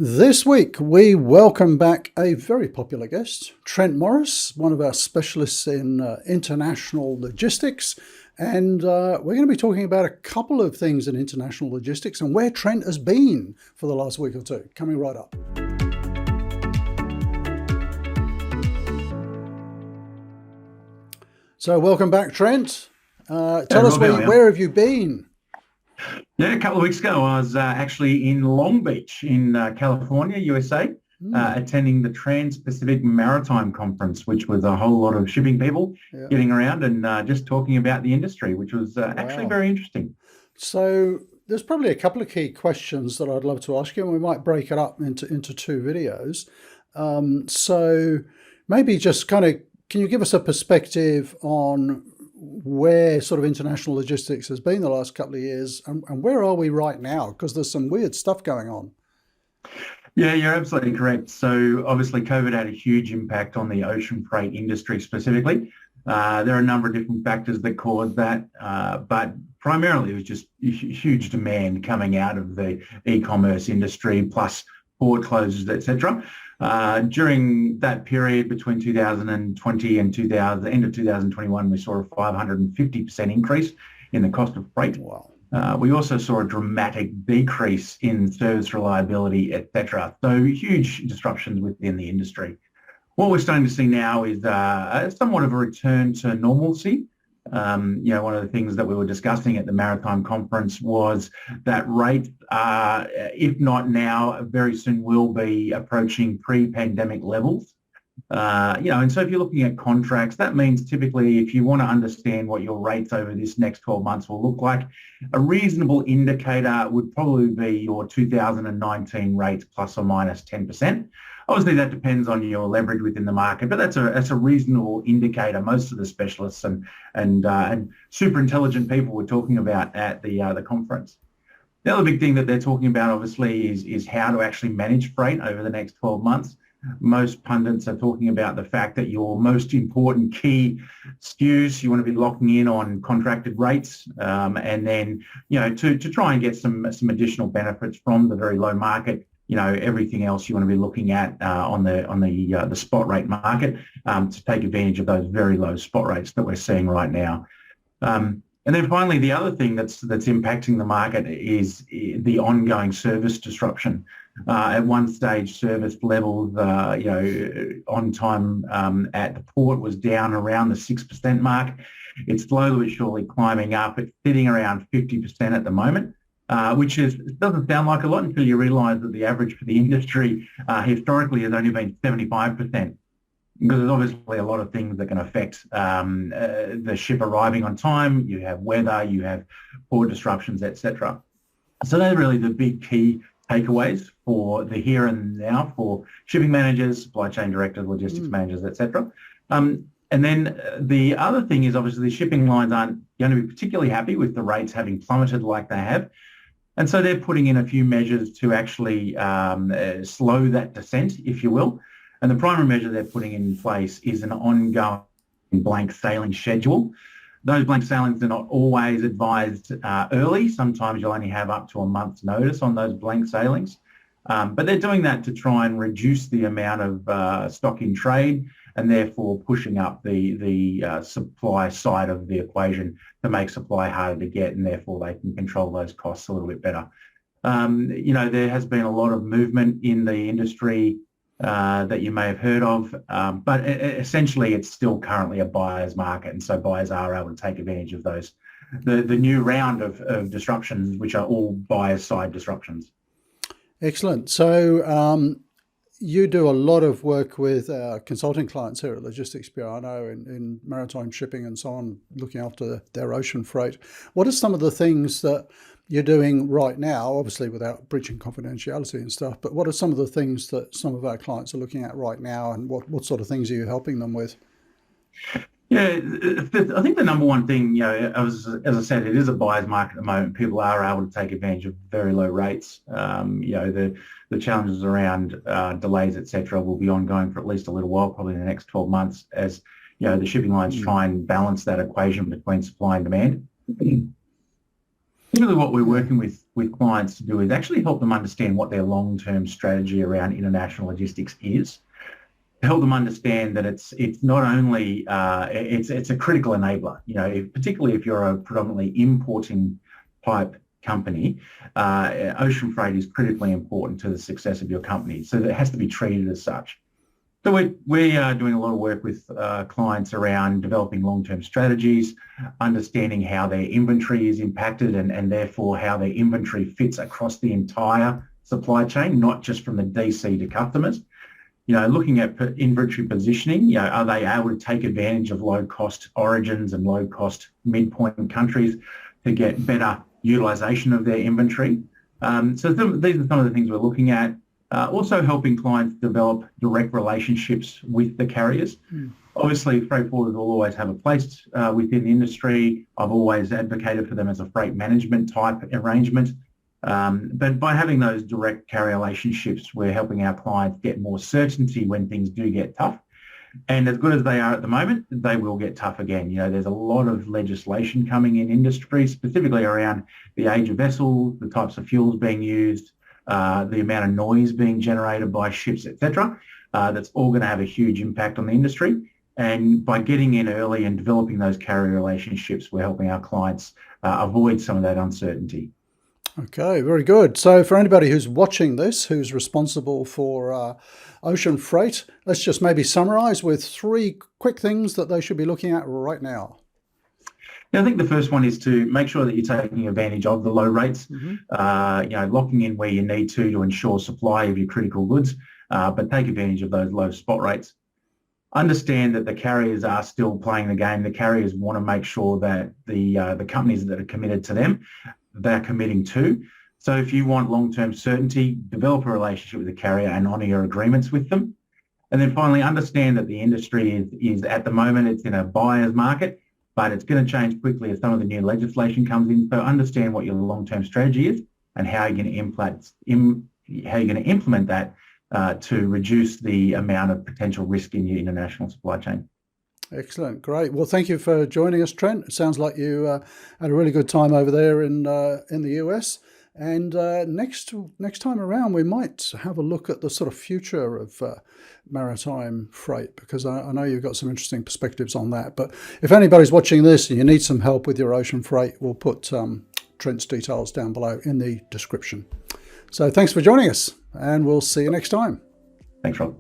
This week, we welcome back a very popular guest, Trent Morris, one of our specialists in international logistics. And we're going to be talking about a couple of things in international logistics and where Trent has been for the last week or two. Coming right up. So welcome back, Trent. Tell us where have you been? Yeah, a couple of weeks ago, I was actually in Long Beach in California, USA, attending the Trans-Pacific Maritime Conference, which was a whole lot of shipping people getting around and just talking about the industry, which was actually very interesting. So there's probably a couple of key questions that I'd love to ask you, and we might break it up into two videos. So maybe just kind of, can you give us a perspective on where sort of international logistics has been the last couple of years and where are we right now? Because there's some weird stuff going on. Yeah, you're absolutely correct. So obviously COVID had a huge impact on the ocean freight industry specifically. There are a number of different factors that caused that, but primarily it was just huge demand coming out of the e-commerce industry, plus port closures, etc. During that period between 2020 and end of 2021, we saw a 550% increase in the cost of freight. Wow. We also saw a dramatic decrease in service reliability, etc. So huge disruptions within the industry. What we're starting to see now is somewhat of a return to normalcy. One of the things that we were discussing at the Maritime Conference was that rates, if not now, very soon will be approaching pre-pandemic levels. And so if you're looking at contracts, that means typically if you want to understand what your rates over this next 12 months will look like, a reasonable indicator would probably be your 2019 rates plus or minus 10%. Obviously, that depends on your leverage within the market, but that's a reasonable indicator. Most of the specialists and super intelligent people were talking about at the conference. The other big thing that they're talking about, obviously, is how to actually manage freight over the next 12 months. Most pundits are talking about the fact that your most important key SKUs, you want to be locking in on contracted rates, and then to try and get some additional benefits from the very low market. Everything else you want to be looking at on the spot rate market to take advantage of those very low spot rates that we're seeing right now. And then finally, the other thing that's impacting the market is the ongoing service disruption. At one stage, service levels, on time at the port was down around the 6% mark. It's slowly but surely climbing up. It's sitting around 50% at the moment. Which doesn't sound like a lot until you realise that the average for the industry historically has only been 75%. Because there's obviously a lot of things that can affect the ship arriving on time. You have weather, you have port disruptions, etc. So they're really the big key takeaways for the here and now for shipping managers, supply chain directors, logistics managers, etc. And then the other thing is obviously the shipping lines aren't going to be particularly happy with the rates having plummeted like they have. And so they're putting in a few measures to actually slow that descent, if you will. And the primary measure they're putting in place is an ongoing blank sailing schedule. Those blank sailings are not always advised early. Sometimes you'll only have up to a month's notice on those blank sailings. But they're doing that to try and reduce the amount of stock in trade and therefore pushing up the supply side of the equation to make supply harder to get, and therefore they can control those costs a little bit better. There has been a lot of movement in the industry that you may have heard of, but essentially it's still currently a buyer's market, and so buyers are able to take advantage of those, the new round of disruptions, which are all buyer's side disruptions. Excellent. So you do a lot of work with consulting clients here at Logistics Bureau, I know, in maritime shipping and so on, looking after their ocean freight. What are some of the things that you're doing right now, obviously without breaching confidentiality and stuff, but what are some of the things that some of our clients are looking at right now, and what sort of things are you helping them with? Yeah, I think the number one thing, as I said, it is a buyer's market at the moment. People are able to take advantage of very low rates. The challenges around delays, etc., will be ongoing for at least a little while, probably in the next 12 months, as the shipping lines try and balance that equation between supply and demand. Really, what we're working with with clients to do is actually help them understand what their long-term strategy around international logistics is. Help them understand that it's not only it's a critical enabler. Particularly if you're a predominantly importing type company, ocean freight is critically important to the success of your company. So it has to be treated as such. So we are doing a lot of work with clients around developing long-term strategies, understanding how their inventory is impacted and therefore how their inventory fits across the entire supply chain, not just from the DC to customers. Looking at inventory positioning, are they able to take advantage of low-cost origins and low-cost midpoint countries to get better utilisation of their inventory? So these are some of the things we're looking at. Also helping clients develop direct relationships with the carriers. Obviously, freight forwarders will always have a place within the industry. I've always advocated for them as a freight management type arrangement. But by having those direct carrier relationships, we're helping our clients get more certainty when things do get tough. And as good as they are at the moment, they will get tough again. There's a lot of legislation coming in industry, specifically around the age of vessels, the types of fuels being used, the amount of noise being generated by ships, etc. That's all going to have a huge impact on the industry. And by getting in early and developing those carrier relationships, we're helping our clients avoid some of that uncertainty. Okay, very good. So for anybody who's watching this, who's responsible for ocean freight, let's just maybe summarize with 3 quick things that they should be looking at right now. I think the first one is to make sure that you're taking advantage of the low rates, locking in where you need to ensure supply of your critical goods, but take advantage of those low spot rates. Understand that the carriers are still playing the game. The carriers want to make sure that the companies that are committed to them, they're committing to. So if you want long-term certainty, develop a relationship with the carrier and honour your agreements with them. And then finally, understand that the industry is at the moment, it's in a buyer's market, but it's going to change quickly as some of the new legislation comes in. So understand what your long-term strategy is and how you're going to implement that to reduce the amount of potential risk in your international supply chain. Excellent, great. Well, thank you for joining us, Trent. It sounds like you had a really good time over there in the US. And next time around, we might have a look at the sort of future of maritime freight, because I know you've got some interesting perspectives on that. But if anybody's watching this and you need some help with your ocean freight, we'll put Trent's details down below in the description. So thanks for joining us, and we'll see you next time. Thanks, Rob.